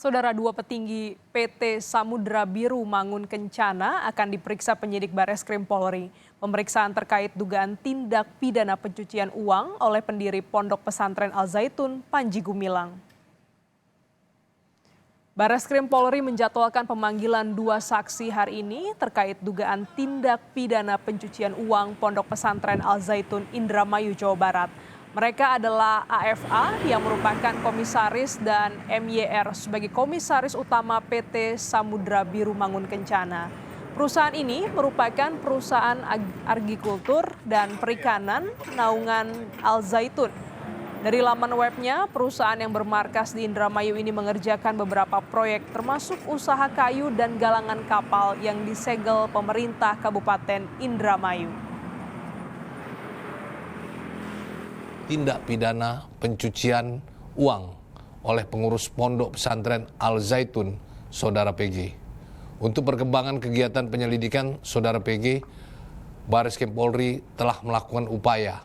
Saudara, dua petinggi PT Samudra Biru Mangun Kencana akan diperiksa penyidik Bareskrim Polri. Pemeriksaan terkait dugaan tindak pidana pencucian uang oleh pendiri Pondok Pesantren Al Zaitun, Panji Gumilang. Bareskrim Polri menjadwalkan pemanggilan dua saksi hari ini terkait dugaan tindak pidana pencucian uang Pondok Pesantren Al Zaitun, Indramayu, Jawa Barat. Mereka adalah AFA yang merupakan komisaris dan MYR sebagai komisaris utama PT Samudra Biru Mangun Kencana. Perusahaan ini merupakan perusahaan agrikultur dan perikanan naungan Al Zaitun. Dari laman webnya, perusahaan yang bermarkas di Indramayu ini mengerjakan beberapa proyek termasuk usaha kayu dan galangan kapal yang disegel pemerintah Kabupaten Indramayu. Tindak pidana pencucian uang oleh pengurus Pondok Pesantren Al Zaitun, Saudara PG. Untuk perkembangan kegiatan penyelidikan Saudara PG, Bareskrim Polri telah melakukan upaya.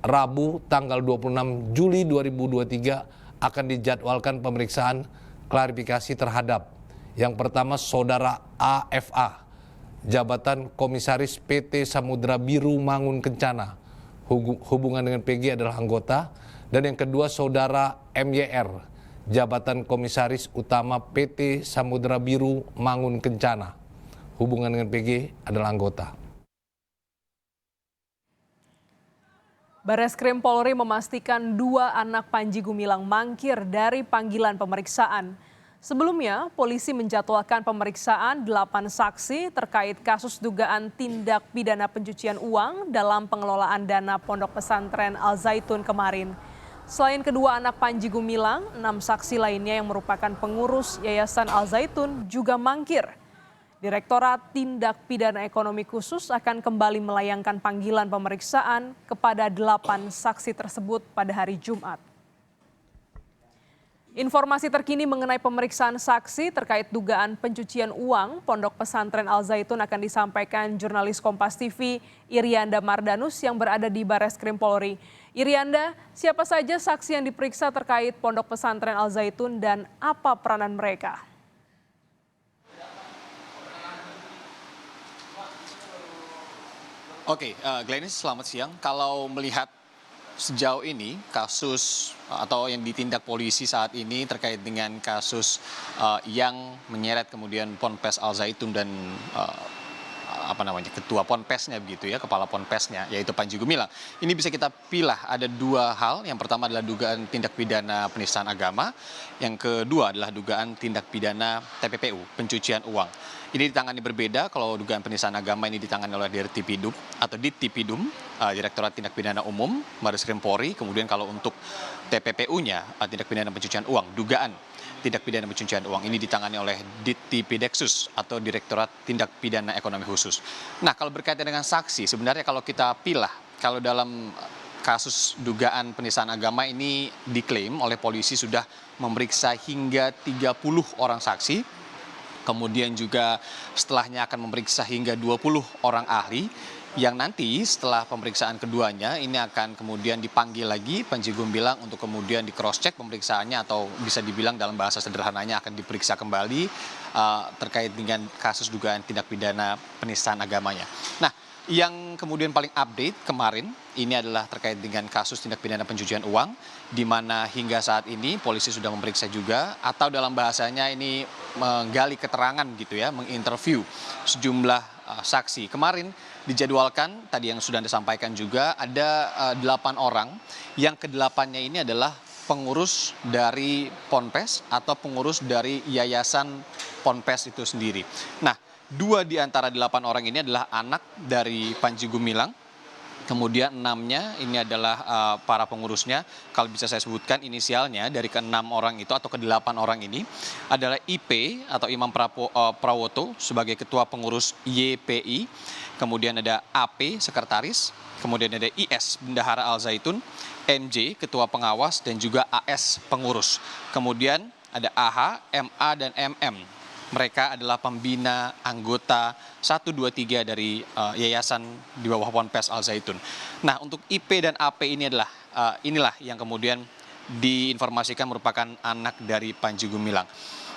Rabu tanggal 26 Juli 2023 akan dijadwalkan pemeriksaan klarifikasi terhadap yang pertama Saudara AFA, jabatan Komisaris PT Samudra Biru Mangun Kencana, hubungan dengan PG adalah anggota, dan yang kedua Saudara MYR, jabatan Komisaris Utama PT Samudra Biru Mangun Kencana, hubungan dengan PG adalah anggota. Bareskrim Polri memastikan dua anak Panji Gumilang mangkir dari panggilan pemeriksaan. Sebelumnya, polisi menjadwalkan pemeriksaan 8 saksi terkait kasus dugaan tindak pidana pencucian uang dalam pengelolaan dana Pondok Pesantren Al Zaitun kemarin. Selain kedua anak Panji Gumilang, 6 saksi lainnya yang merupakan pengurus Yayasan Al Zaitun juga mangkir. Direktorat Tindak Pidana Ekonomi Khusus akan kembali melayangkan panggilan pemeriksaan kepada 8 saksi tersebut pada hari Jumat. Informasi terkini mengenai pemeriksaan saksi terkait dugaan pencucian uang Pondok Pesantren Al Zaitun akan disampaikan jurnalis Kompas TV Irianda Mardanus yang berada di Bareskrim Polri. Irianda, siapa saja saksi yang diperiksa terkait Pondok Pesantren Al Zaitun dan apa peranan mereka? Oke, Glenis, selamat siang. Kalau melihat sejauh ini kasus atau yang ditindak polisi saat ini terkait dengan kasus yang menyeret kemudian Ponpes Al Zaitun dan ketua Ponpesnya begitu ya, kepala Ponpesnya yaitu Panji Gumilang. Ini bisa kita pilah ada dua hal. Yang pertama adalah dugaan tindak pidana penistaan agama, yang kedua adalah dugaan tindak pidana TPPU, pencucian uang. Ini ditangani berbeda. Kalau dugaan penistaan agama ini ditangani oleh Dirtipidum atau Dittipidum, Direktorat Tindak Pidana Umum Bareskrim Polri. Kemudian kalau untuk TPPU-nya, tindak pidana pencucian uang, dugaan tindak pidana pencucian uang ini ditangani oleh Dittipideksus atau Direktorat Tindak Pidana Ekonomi Khusus. Nah, kalau berkaitan dengan saksi, sebenarnya kalau kita pilah, kalau dalam kasus dugaan penistaan agama ini diklaim oleh polisi sudah memeriksa hingga 30 orang saksi. Kemudian juga setelahnya akan memeriksa hingga 20 orang ahli yang nanti setelah pemeriksaan keduanya ini akan kemudian dipanggil lagi Panji Gumilang untuk kemudian di cross check pemeriksaannya, atau bisa dibilang dalam bahasa sederhananya akan diperiksa kembali terkait dengan kasus dugaan tindak pidana penistaan agamanya. Nah, yang kemudian paling update kemarin ini adalah terkait dengan kasus tindak pidana pencucian uang, di mana hingga saat ini polisi sudah memeriksa juga, atau dalam bahasanya ini menggali keterangan gitu ya, menginterview sejumlah saksi. Kemarin dijadwalkan, tadi yang sudah disampaikan juga, ada 8 orang, yang ke-8-nya ini adalah pengurus dari Ponpes atau pengurus dari Yayasan Ponpes itu sendiri. Nah, 2 di antara 8 orang ini adalah anak dari Panji Gumilang. Kemudian 6-nya ini adalah para pengurusnya. Kalau bisa saya sebutkan inisialnya dari ke-6 orang itu atau ke-8 orang ini adalah IP atau Imam Prawoto sebagai ketua pengurus YPI. Kemudian ada AP sekretaris. Kemudian ada IS Bendahara Al Zaitun, MJ ketua pengawas, dan juga AS pengurus. Kemudian ada AH, MA, dan MM. Mereka adalah pembina anggota 1, 2, 3 dari yayasan di bawah Ponpes Al Zaitun. Nah, untuk IP dan AP ini inilah yang kemudian diinformasikan merupakan anak dari Panji Gumilang.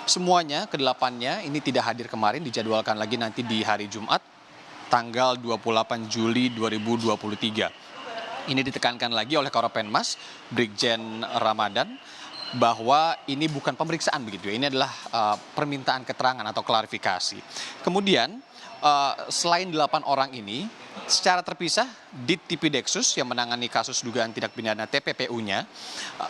Semuanya, kedelapannya ini tidak hadir kemarin, dijadwalkan lagi nanti di hari Jumat, tanggal 28 Juli 2023. Ini ditekankan lagi oleh Karopenmas, Brigjen Ramadan, bahwa ini bukan pemeriksaan begitu ya, ini adalah permintaan keterangan atau klarifikasi. Kemudian, selain 8 orang ini, secara terpisah, Ditipideksus yang menangani kasus dugaan tindak pidana TPPU-nya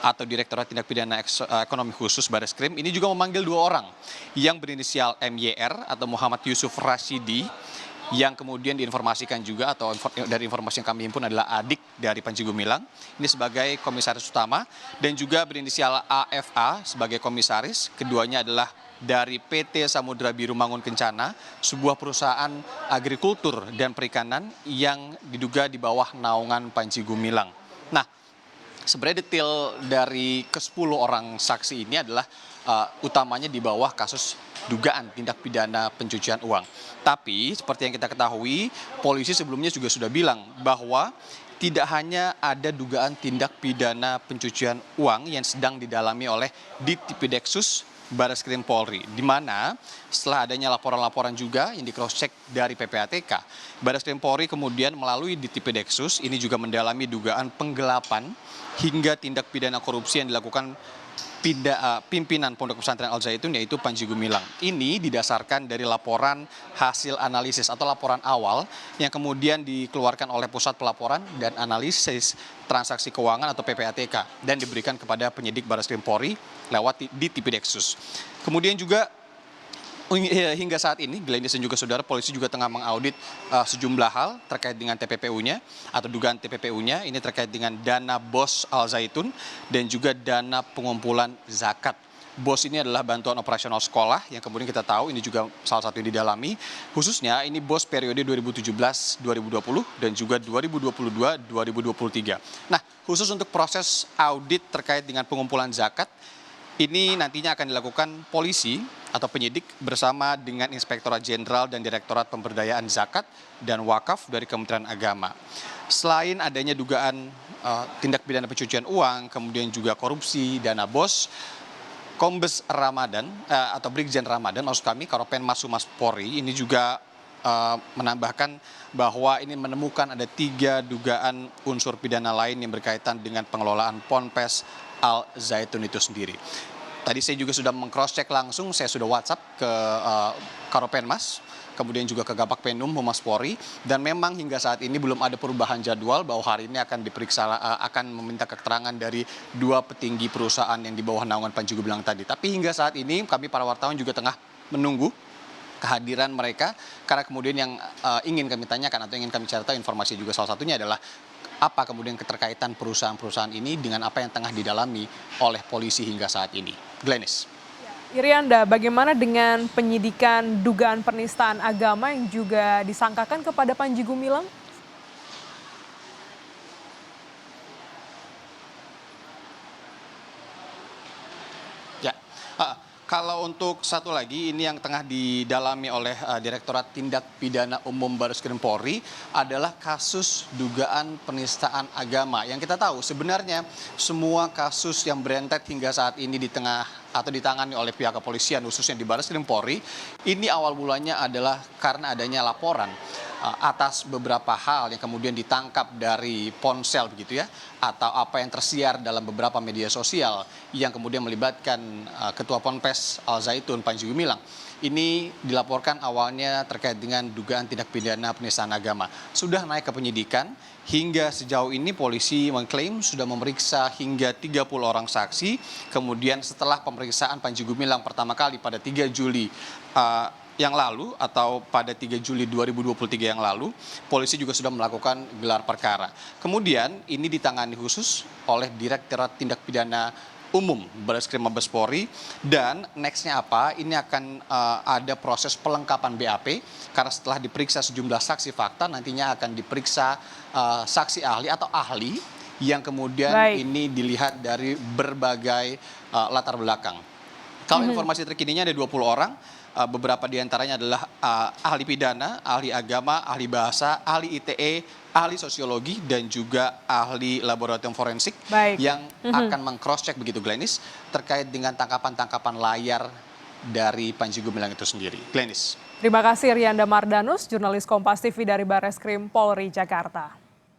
atau Direktorat Tindak Pidana Ekonomi Khusus Bareskrim ini juga memanggil 2 orang yang berinisial MYR atau Muhammad Yusuf Rashidi, yang kemudian diinformasikan juga atau dari informasi yang kami himpun adalah adik dari Panji Gumilang, ini sebagai komisaris utama, dan juga berinisial AFA sebagai komisaris. Keduanya adalah dari PT Samudra Biru Mangun Kencana, sebuah perusahaan agrikultur dan perikanan yang diduga di bawah naungan Panji Gumilang. Nah, sebenarnya detail dari ke-10 orang saksi ini adalah utamanya di bawah kasus dugaan tindak pidana pencucian uang. Tapi seperti yang kita ketahui, polisi sebelumnya juga sudah bilang bahwa tidak hanya ada dugaan tindak pidana pencucian uang yang sedang didalami oleh Ditipideksus Bareskrim Polri, di mana setelah adanya laporan-laporan juga yang di cross check dari PPATK, Bareskrim Polri kemudian melalui Ditipideksus ini juga mendalami dugaan penggelapan hingga tindak pidana korupsi yang dilakukan pimpinan Pondok Pesantren Al Zaitun, yaitu Panji Gumilang. Ini didasarkan dari laporan hasil analisis atau laporan awal yang kemudian dikeluarkan oleh Pusat Pelaporan dan Analisis Transaksi Keuangan atau PPATK dan diberikan kepada penyidik Bareskrim Polri lewat Ditipideksus. Kemudian juga hingga saat ini, Glenis dan juga saudara, polisi juga tengah mengaudit sejumlah hal terkait dengan TPPU-nya atau dugaan TPPU-nya. Ini terkait dengan dana BOS Al Zaitun dan juga dana pengumpulan zakat. BOS ini adalah bantuan operasional sekolah yang kemudian kita tahu ini juga salah satu yang didalami. Khususnya ini BOS periode 2017-2020 dan juga 2022-2023. Nah, khusus untuk proses audit terkait dengan pengumpulan zakat, ini nantinya akan dilakukan polisi atau penyidik bersama dengan Inspektorat Jenderal dan Direktorat Pemberdayaan Zakat dan Wakaf dari Kementerian Agama. Selain adanya dugaan tindak pidana pencucian uang, kemudian juga korupsi, dana BOS, Kombes Ramadan atau Brigjen Ramadan, maksud kami Karopenmas Humas Polri, ini juga menambahkan bahwa ini menemukan ada 3 dugaan unsur pidana lain yang berkaitan dengan pengelolaan Ponpes Al Zaitun itu sendiri. Tadi saya juga sudah meng-cross check langsung, saya sudah WhatsApp ke Karopenmas, kemudian juga ke Kabak Penum Humas Polri, dan memang hingga saat ini belum ada perubahan jadwal bahwa hari ini akan diperiksa, akan meminta keterangan dari 2 petinggi perusahaan yang di bawah naungan Panji Gumilang tadi. Tapi hingga saat ini kami para wartawan juga tengah menunggu kehadiran mereka, karena kemudian yang ingin kami tanyakan atau ingin kami cari tahu informasi juga salah satunya adalah apa kemudian keterkaitan perusahaan-perusahaan ini dengan apa yang tengah didalami oleh polisi hingga saat ini. Glenis. Irianda, bagaimana dengan penyidikan dugaan penistaan agama yang juga disangkakan kepada Panji Gumilang? Ya, kalau untuk satu lagi, ini yang tengah didalami oleh Direktorat Tindak Pidana Umum Bareskrim Polri adalah kasus dugaan penistaan agama. Yang kita tahu sebenarnya semua kasus yang berentet hingga saat ini di tengah atau ditangani oleh pihak kepolisian khususnya di Bareskrim Polri, ini awal mulanya adalah karena adanya laporan atas beberapa hal yang kemudian ditangkap dari ponsel begitu ya, atau apa yang tersiar dalam beberapa media sosial yang kemudian melibatkan Ketua Ponpes Al Zaitun Panji Gumilang. Ini dilaporkan awalnya terkait dengan dugaan tindak pidana penistaan agama. Sudah naik ke penyidikan, hingga sejauh ini polisi mengklaim sudah memeriksa hingga 30 orang saksi. Kemudian setelah pemeriksaan Panji Gumilang pertama kali pada 3 Juli yang lalu atau pada 3 Juli 2023 yang lalu, polisi juga sudah melakukan gelar perkara. Kemudian ini ditangani khusus oleh Direktorat Tindak Pidana Umum Bareskrim Mabes Polri, dan nextnya apa? Ini akan ada proses pelengkapan BAP karena setelah diperiksa sejumlah saksi fakta nantinya akan diperiksa saksi ahli atau ahli yang kemudian ini dilihat dari berbagai latar belakang. Kalau informasi terkininya ada 20 orang. Beberapa diantaranya adalah ahli pidana, ahli agama, ahli bahasa, ahli ITE, ahli sosiologi, dan juga ahli laboratorium forensik yang akan meng-cross check begitu Glenis terkait dengan tangkapan-tangkapan layar dari Panji Gumilang itu sendiri. Glenis. Terima kasih Rianda Mardanus, jurnalis Kompas TV dari Barreskrim Polri Jakarta.